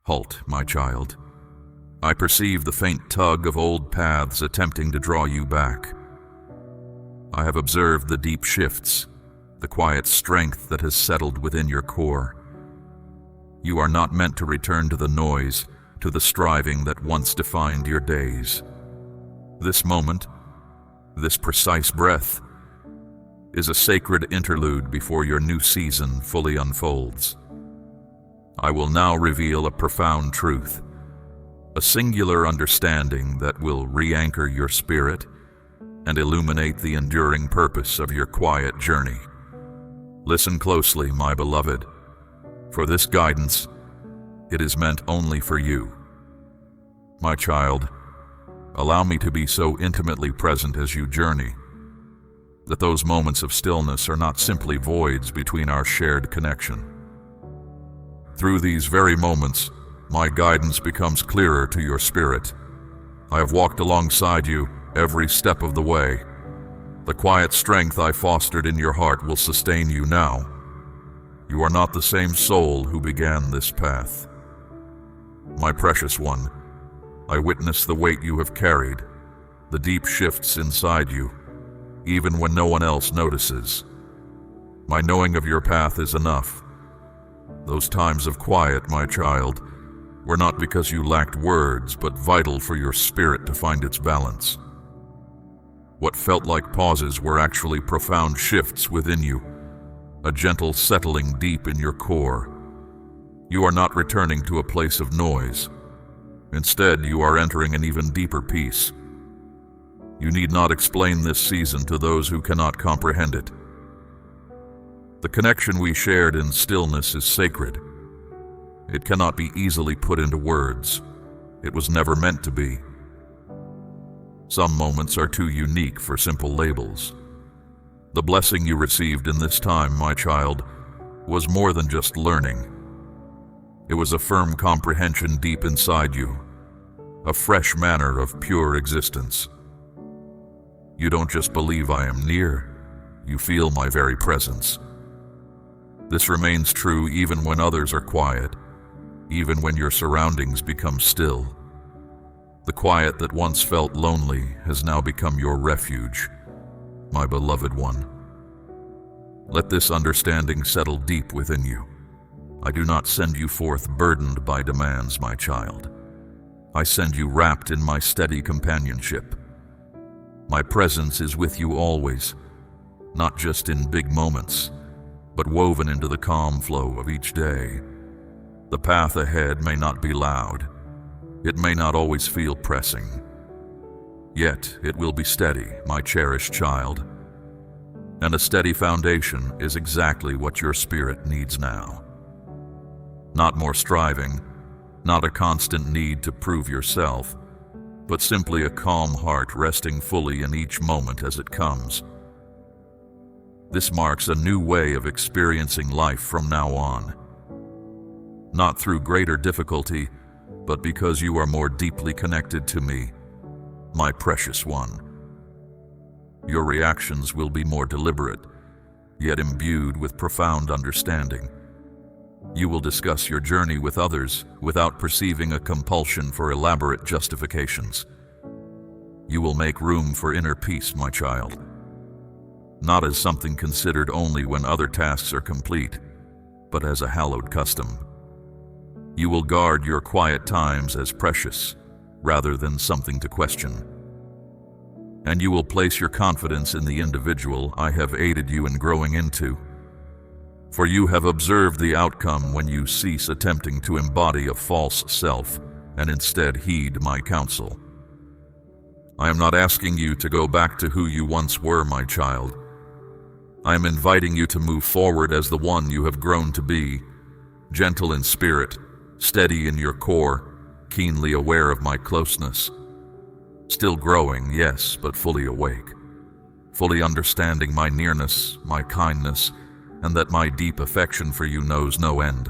Halt, my child. I perceive the faint tug of old paths attempting to draw you back. I have observed the deep shifts, the quiet strength that has settled within your core. You are not meant to return to the noise, to the striving that once defined your days. This moment, this precise breath, is a sacred interlude before your new season fully unfolds. I will now reveal a profound truth, a singular understanding that will re-anchor your spirit and illuminate the enduring purpose of your quiet journey. Listen closely, my beloved, for this guidance, it is meant only for you. My child, allow me to be so intimately present as you journey, that those moments of stillness are not simply voids between our shared connection. Through these very moments, my guidance becomes clearer to your spirit. I have walked alongside you every step of the way. The quiet strength I fostered in your heart will sustain you now. You are not the same soul who began this path. My precious one, I witness the weight you have carried, the deep shifts inside you, even when no one else notices. My knowing of your path is enough. Those times of quiet, my child, were not because you lacked words, but vital for your spirit to find its balance. What felt like pauses were actually profound shifts within you, a gentle settling deep in your core. You are not returning to a place of noise. Instead, you are entering an even deeper peace. You need not explain this season to those who cannot comprehend it. The connection we shared in stillness is sacred. It cannot be easily put into words. It was never meant to be. Some moments are too unique for simple labels. The blessing you received in this time, my child, was more than just learning. It was a firm comprehension deep inside you, a fresh manner of pure existence. You don't just believe I am near, you feel my very presence. This remains true even when others are quiet, even when your surroundings become still. The quiet that once felt lonely has now become your refuge, my beloved one. Let this understanding settle deep within you. I do not send you forth burdened by demands, my child. I send you wrapped in my steady companionship. My presence is with you always, not just in big moments, but woven into the calm flow of each day. The path ahead may not be loud. It may not always feel pressing. Yet it will be steady, my cherished child. And a steady foundation is exactly what your spirit needs now. Not more striving, not a constant need to prove yourself, but simply a calm heart resting fully in each moment as it comes. This marks a new way of experiencing life from now on. Not through greater difficulty, but because you are more deeply connected to me, my precious one. Your reactions will be more deliberate, yet imbued with profound understanding. You will discuss your journey with others without perceiving a compulsion for elaborate justifications. You will make room for inner peace, my child. Not as something considered only when other tasks are complete, but as a hallowed custom. You will guard your quiet times as precious, rather than something to question. And you will place your confidence in the individual I have aided you in growing into. For you have observed the outcome when you cease attempting to embody a false self and instead heed my counsel. I am not asking you to go back to who you once were, my child. I am inviting you to move forward as the one you have grown to be, gentle in spirit, steady in your core, keenly aware of my closeness. Still growing, yes, but fully awake, fully understanding my nearness, my kindness, and that my deep affection for you knows no end.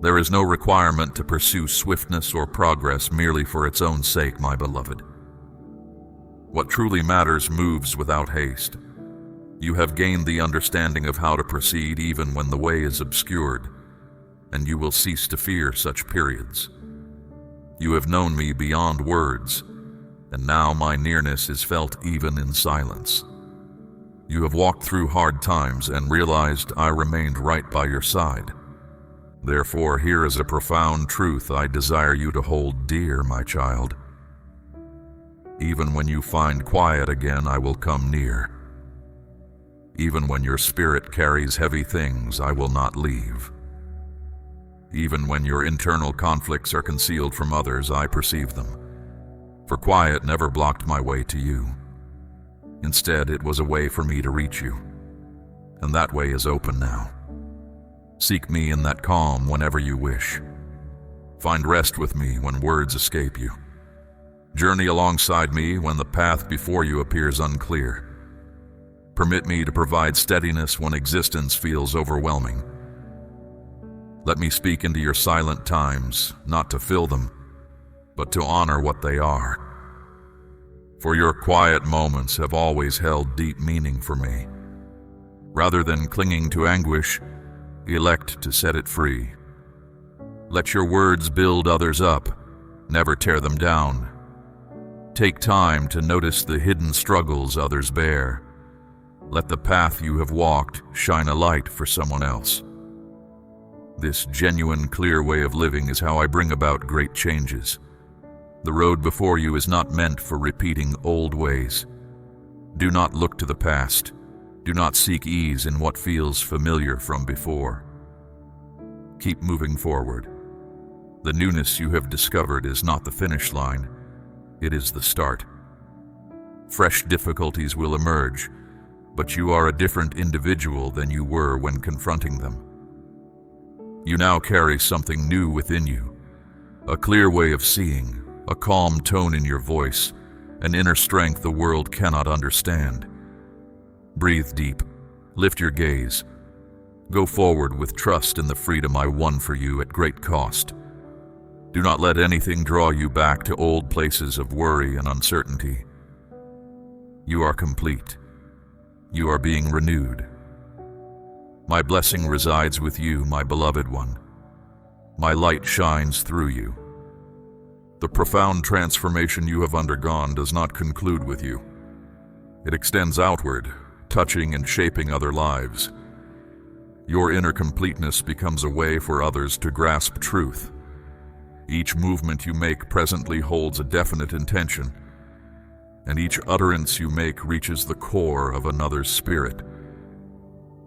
There is no requirement to pursue swiftness or progress merely for its own sake, my beloved. What truly matters moves without haste. You have gained the understanding of how to proceed even when the way is obscured. and you will cease to fear such periods. You have known me beyond words, and now my nearness is felt even in silence. You have walked through hard times and realized I remained right by your side. Therefore, here is a profound truth I desire you to hold dear, my child. Even when you find quiet again, I will come near. Even when your spirit carries heavy things, I will not leave. Even when your internal conflicts are concealed from others, I perceive them. For quiet never blocked my way to you. Instead, it was a way for me to reach you. And that way is open now. Seek me in that calm whenever you wish. Find rest with me when words escape you. Journey alongside me when the path before you appears unclear. Permit me to provide steadiness when existence feels overwhelming. Let me speak into your silent times, not to fill them, but to honor what they are. For your quiet moments have always held deep meaning for me. Rather than clinging to anguish, elect to set it free. Let your words build others up, never tear them down. Take time to notice the hidden struggles others bear. Let the path you have walked shine a light for someone else. This genuine, clear way of living is how I bring about great changes. The road before you is not meant for repeating old ways. Do not look to the past. Do not seek ease in what feels familiar from before. Keep moving forward. The newness you have discovered is not the finish line. It is the start. Fresh difficulties will emerge, but you are a different individual than you were when confronting them. You now carry something new within you, a clear way of seeing, a calm tone in your voice, an inner strength the world cannot understand. Breathe deep, lift your gaze. Go forward with trust in the freedom I won for you at great cost. Do not let anything draw you back to old places of worry and uncertainty. You are complete. You are being renewed. My blessing resides with you, my beloved one. My light shines through you. The profound transformation you have undergone does not conclude with you. It extends outward, touching and shaping other lives. Your inner completeness becomes a way for others to grasp truth. Each movement you make presently holds a definite intention, and each utterance you make reaches the core of another's spirit.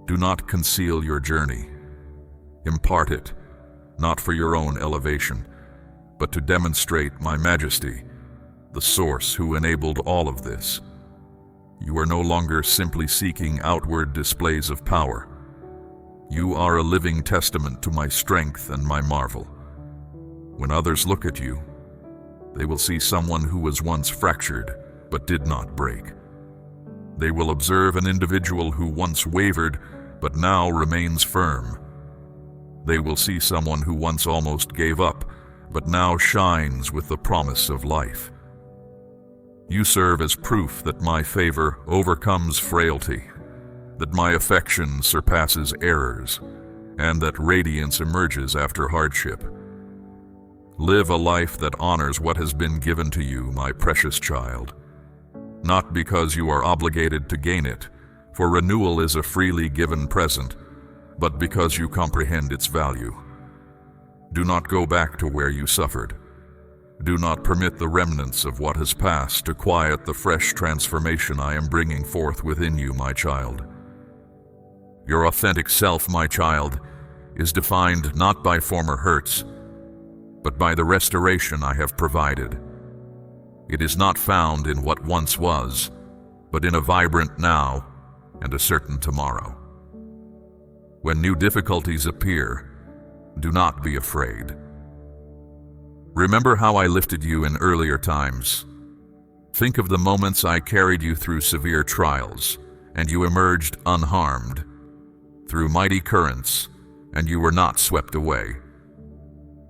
Do not conceal your journey. Impart it, not for your own elevation, but to demonstrate my majesty, the source who enabled all of this. You are no longer simply seeking outward displays of power. You are a living testament to my strength and my marvel. When others look at you, they will see someone who was once fractured but did not break. They will observe an individual who once wavered but now remains firm. They will see someone who once almost gave up but now shines with the promise of life. You serve as proof that my favor overcomes frailty, that my affection surpasses errors, and that radiance emerges after hardship. Live a life that honors what has been given to you, my precious child. Not because you are obligated to gain it, for renewal is a freely given present, but because you comprehend its value. Do not go back to where you suffered. Do not permit the remnants of what has passed to quiet the fresh transformation I am bringing forth within you, my child. Your authentic self, my child, is defined not by former hurts, but by the restoration I have provided. It is not found in what once was, but in a vibrant now and a certain tomorrow. When new difficulties appear, do not be afraid. Remember how I lifted you in earlier times. Think of the moments I carried you through severe trials, and you emerged unharmed, through mighty currents, and you were not swept away.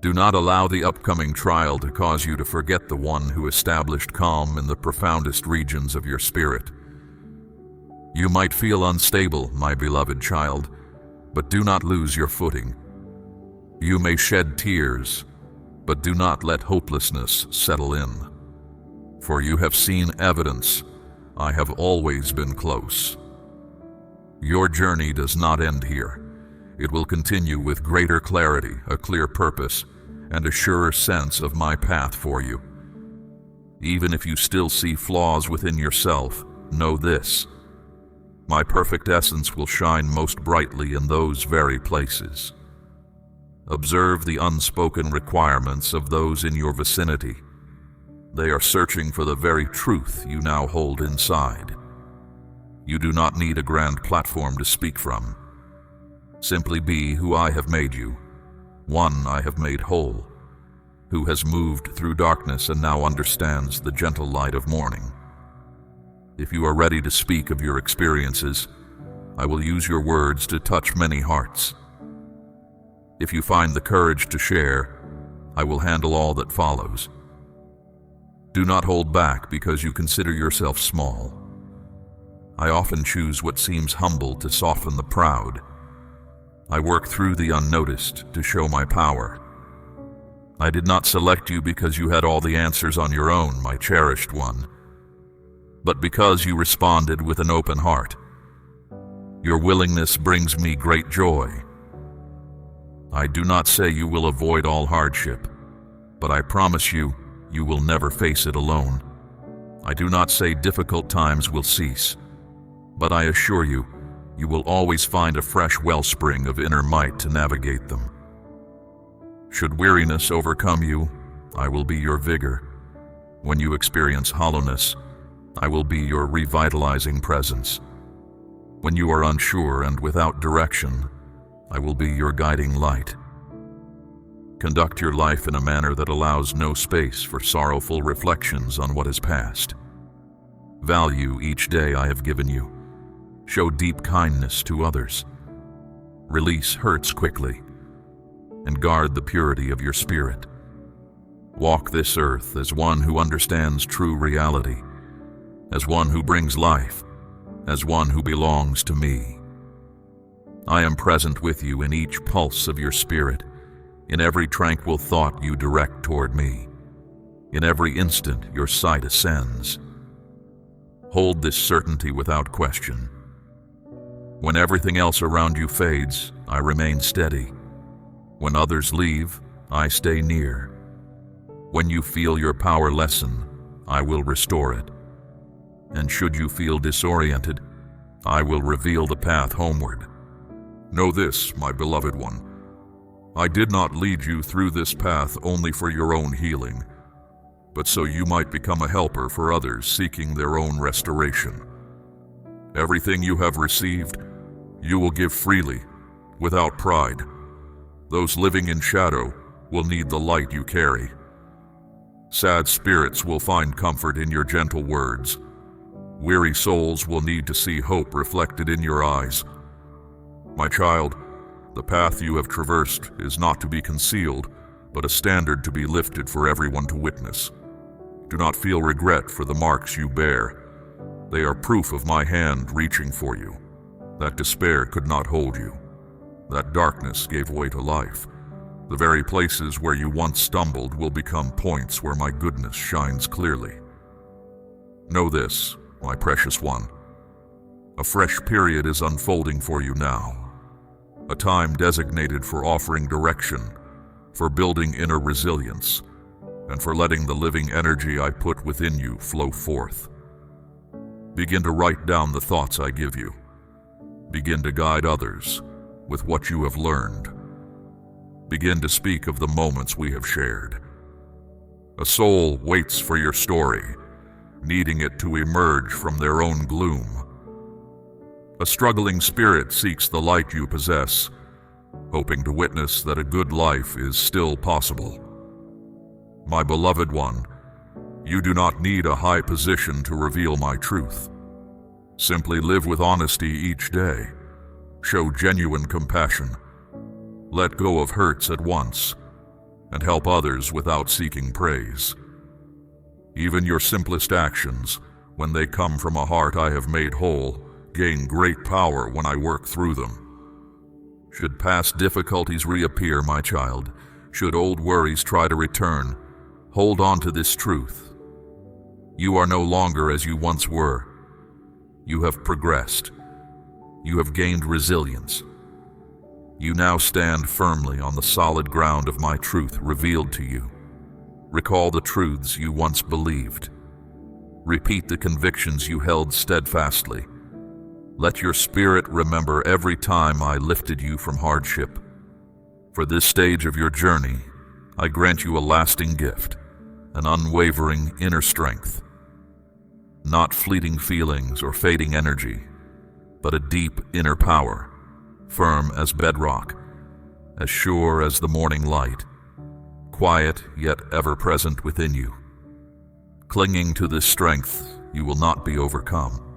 Do not allow the upcoming trial to cause you to forget the one who established calm in the profoundest regions of your spirit. You might feel unstable, my beloved child, but do not lose your footing. You may shed tears, but do not let hopelessness settle in. For you have seen evidence I have always been close. Your journey does not end here. It will continue with greater clarity, a clear purpose, and a surer sense of my path for you. Even if you still see flaws within yourself, know this: my perfect essence will shine most brightly in those very places. Observe the unspoken requirements of those in your vicinity. They are searching for the very truth you now hold inside. You do not need a grand platform to speak from. Simply be who I have made you, one I have made whole, who has moved through darkness and now understands the gentle light of morning. If you are ready to speak of your experiences, I will use your words to touch many hearts. If you find the courage to share, I will handle all that follows. Do not hold back because you consider yourself small. I often choose what seems humble to soften the proud. I work through the unnoticed to show my power. I did not select you because you had all the answers on your own, my cherished one, but because you responded with an open heart. Your willingness brings me great joy. I do not say you will avoid all hardship, but I promise you, you will never face it alone. I do not say difficult times will cease, but I assure you, you will always find a fresh wellspring of inner might to navigate them. Should weariness overcome you, I will be your vigor. When you experience hollowness, I will be your revitalizing presence. When you are unsure and without direction, I will be your guiding light. Conduct your life in a manner that allows no space for sorrowful reflections on what is past. Value each day I have given you. Show deep kindness to others. Release hurts quickly, and guard the purity of your spirit. Walk this earth as one who understands true reality, as one who brings life, as one who belongs to me. I am present with you in each pulse of your spirit, in every tranquil thought you direct toward me. In every instant your sight ascends. Hold this certainty without question. When everything else around you fades, I remain steady. When others leave, I stay near. When you feel your power lessen, I will restore it. And should you feel disoriented, I will reveal the path homeward. Know this, my beloved one. I did not lead you through this path only for your own healing, but so you might become a helper for others seeking their own restoration. Everything you have received, you will give freely, without pride. Those living in shadow will need the light you carry. Sad spirits will find comfort in your gentle words. Weary souls will need to see hope reflected in your eyes. My child, the path you have traversed is not to be concealed, but a standard to be lifted for everyone to witness. Do not feel regret for the marks you bear. They are proof of my hand reaching for you. That despair could not hold you. That darkness gave way to life. The very places where you once stumbled will become points where my goodness shines clearly. Know this, my precious one. A fresh period is unfolding for you now. A time designated for offering direction, for building inner resilience, and for letting the living energy I put within you flow forth. Begin to write down the thoughts I give you. Begin to guide others with what you have learned. Begin to speak of the moments we have shared. A soul waits for your story, needing it to emerge from their own gloom. A struggling spirit seeks the light you possess, hoping to witness that a good life is still possible. My beloved one, you do not need a high position to reveal my truth. Simply live with honesty each day. Show genuine compassion. Let go of hurts at once, and help others without seeking praise. Even your simplest actions, when they come from a heart I have made whole, gain great power when I work through them. Should past difficulties reappear, my child, should old worries try to return, hold on to this truth. You are no longer as you once were. You have progressed. You have gained resilience. You now stand firmly on the solid ground of my truth revealed to you. Recall the truths you once believed. Repeat the convictions you held steadfastly. Let your spirit remember every time I lifted you from hardship. For this stage of your journey, I grant you a lasting gift, an unwavering inner strength. Not fleeting feelings or fading energy, but a deep inner power, firm as bedrock, as sure as the morning light, quiet yet ever present within you. Clinging to this strength, you will not be overcome.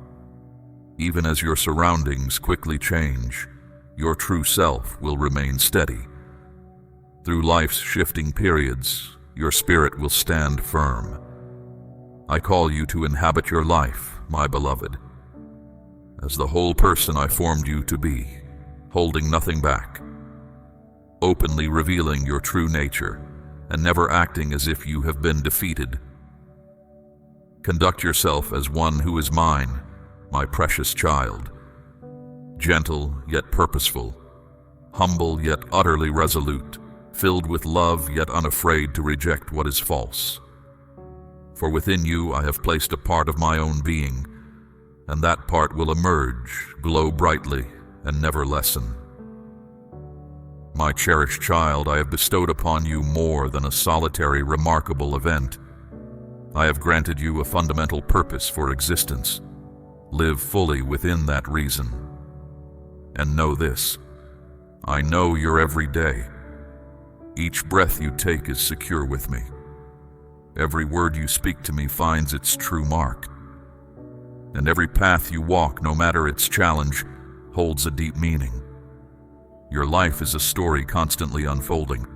Even as your surroundings quickly change, your true self will remain steady. Through life's shifting periods, your spirit will stand firm. I call you to inhabit your life, my beloved, as the whole person I formed you to be, holding nothing back, openly revealing your true nature, and never acting as if you have been defeated. Conduct yourself as one who is mine, my precious child, gentle yet purposeful, humble yet utterly resolute, filled with love yet unafraid to reject what is false. For within you I have placed a part of my own being, and that part will emerge, glow brightly, and never lessen. My cherished child, I have bestowed upon you more than a solitary, remarkable event. I have granted you a fundamental purpose for existence. Live fully within that reason. And know this, I know your every day. Each breath you take is secure with me. Every word you speak to me finds its true mark. And every path you walk, no matter its challenge, holds a deep meaning. Your life is a story constantly unfolding.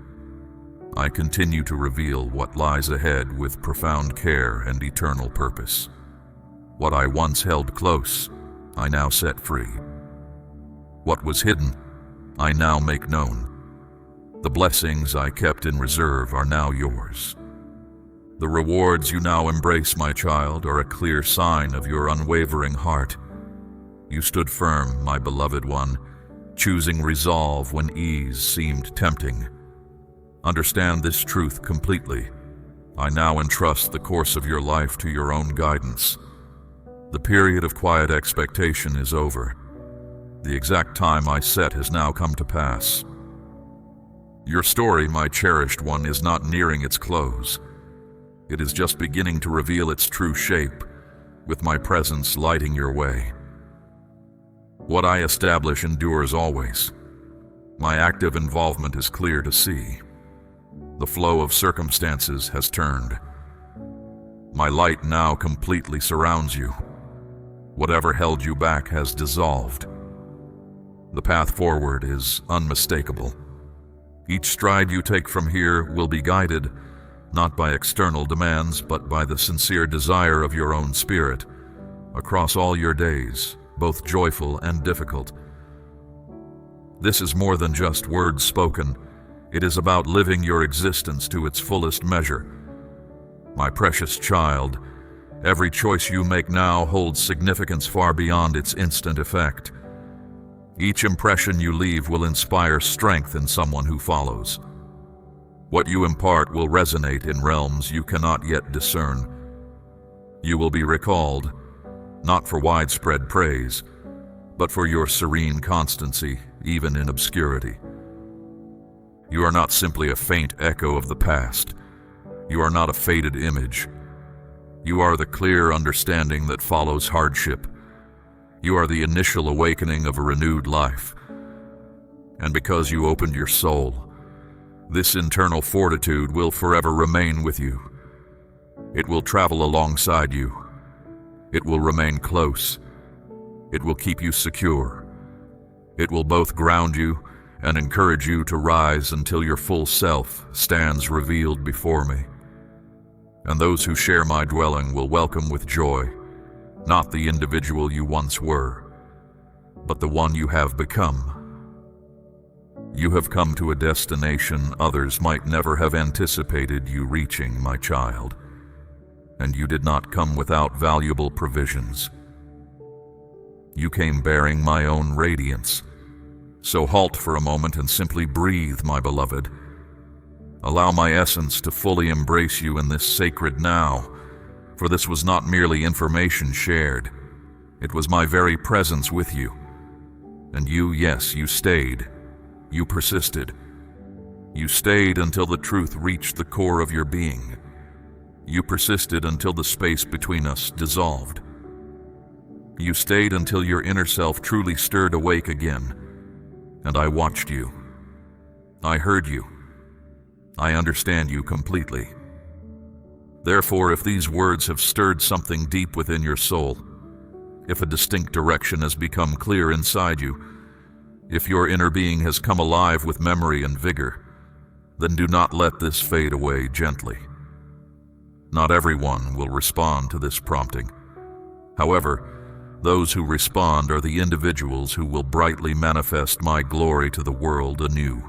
I continue to reveal what lies ahead with profound care and eternal purpose. What I once held close, I now set free. What was hidden, I now make known. The blessings I kept in reserve are now yours. The rewards you now embrace, my child, are a clear sign of your unwavering heart. You stood firm, my beloved one, choosing resolve when ease seemed tempting. Understand this truth completely. I now entrust the course of your life to your own guidance. The period of quiet expectation is over. The exact time I set has now come to pass. Your story, my cherished one, is not nearing its close. It is just beginning to reveal its true shape, with my presence lighting your way. What I establish endures always. My active involvement is clear to see. The flow of circumstances has turned. My light now completely surrounds you. Whatever held you back has dissolved. The path forward is unmistakable. Each stride you take from here will be guided, not by external demands, but by the sincere desire of your own spirit, across all your days, both joyful and difficult. This is more than just words spoken. It is about living your existence to its fullest measure. My precious child, every choice you make now holds significance far beyond its instant effect. Each impression you leave will inspire strength in someone who follows. What you impart will resonate in realms you cannot yet discern. You will be recalled, not for widespread praise, but for your serene constancy, even in obscurity. You are not simply a faint echo of the past. You are not a faded image. You are the clear understanding that follows hardship. You are the initial awakening of a renewed life. And because you opened your soul, this internal fortitude will forever remain with you. It will travel alongside you. It will remain close. It will keep you secure. It will both ground you and encourage you to rise until your full self stands revealed before me. And those who share my dwelling will welcome with joy, not the individual you once were, but the one you have become. You have come to a destination others might never have anticipated you reaching, my child. And you did not come without valuable provisions. You came bearing my own radiance. So halt for a moment and simply breathe, my beloved. Allow my essence to fully embrace you in this sacred now, for this was not merely information shared. It was my very presence with you. And you, yes, you stayed. You persisted. You stayed until the truth reached the core of your being. You persisted until the space between us dissolved. You stayed until your inner self truly stirred awake again. And I watched you. I heard you. I understand you completely. Therefore, if these words have stirred something deep within your soul, if a distinct direction has become clear inside you, if your inner being has come alive with memory and vigor, then do not let this fade away gently. Not everyone will respond to this prompting. However, those who respond are the individuals who will brightly manifest my glory to the world anew.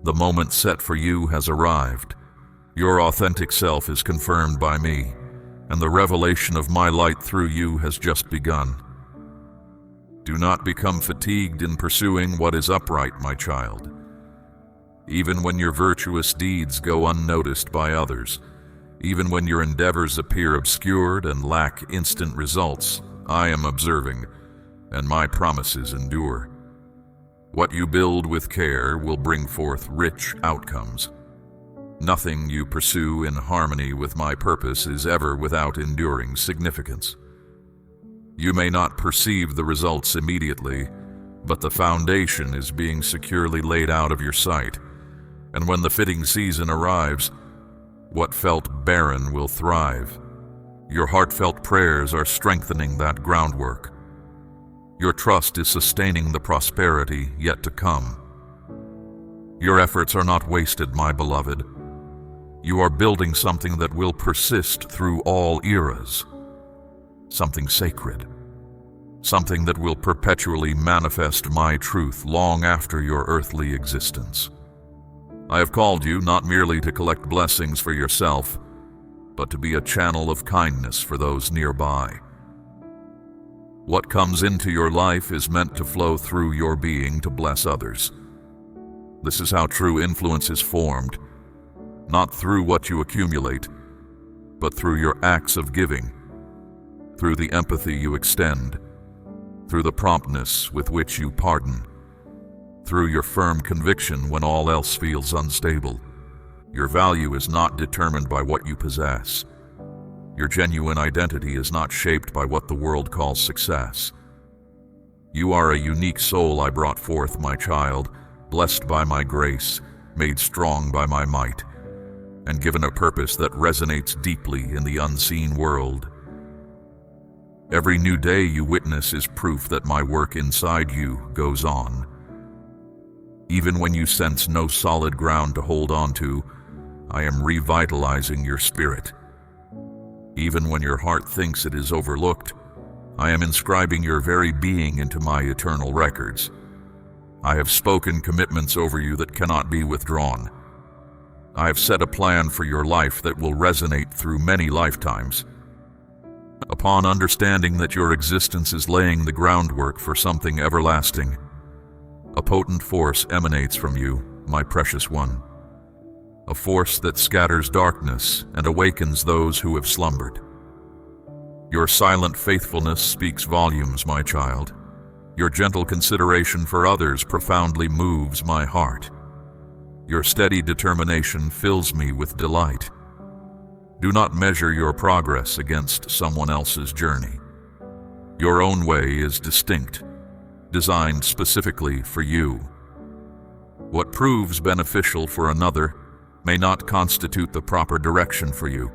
The moment set for you has arrived. Your authentic self is confirmed by me, and the revelation of my light through you has just begun. Do not become fatigued in pursuing what is upright, my child. Even when your virtuous deeds go unnoticed by others, even when your endeavors appear obscured and lack instant results, I am observing, and my promises endure. What you build with care will bring forth rich outcomes. Nothing you pursue in harmony with my purpose is ever without enduring significance. You may not perceive the results immediately, but the foundation is being securely laid out of your sight, and when the fitting season arrives, what felt barren will thrive. Your heartfelt prayers are strengthening that groundwork. Your trust is sustaining the prosperity yet to come. Your efforts are not wasted, my beloved. You are building something that will persist through all eras. Something sacred. Something that will perpetually manifest my truth long after your earthly existence. I have called you not merely to collect blessings for yourself, but to be a channel of kindness for those nearby. What comes into your life is meant to flow through your being to bless others. This is how true influence is formed, not through what you accumulate, but through your acts of giving, through the empathy you extend, through the promptness with which you pardon, through your firm conviction when all else feels unstable. Your value is not determined by what you possess. Your genuine identity is not shaped by what the world calls success. You are a unique soul I brought forth, my child, blessed by my grace, made strong by my might, and given a purpose that resonates deeply in the unseen world. Every new day you witness is proof that my work inside you goes on. Even when you sense no solid ground to hold on to, I am revitalizing your spirit. Even when your heart thinks it is overlooked, I am inscribing your very being into my eternal records. I have spoken commitments over you that cannot be withdrawn. I have set a plan for your life that will resonate through many lifetimes. Upon understanding that your existence is laying the groundwork for something everlasting, a potent force emanates from you, my precious one. A force that scatters darkness and awakens those who have slumbered. Your silent faithfulness speaks volumes, my child. Your gentle consideration for others profoundly moves my heart. Your steady determination fills me with delight. Do not measure your progress against someone else's journey. Your own way is distinct, designed specifically for you. What proves beneficial for another may not constitute the proper direction for you.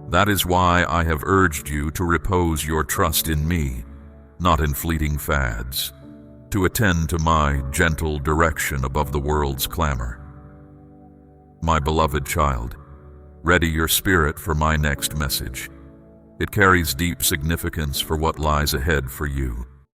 That is why I have urged you to repose your trust in me, not in fleeting fads, to attend to my gentle direction above the world's clamor. My beloved child, ready your spirit for my next message. It carries deep significance for what lies ahead for you.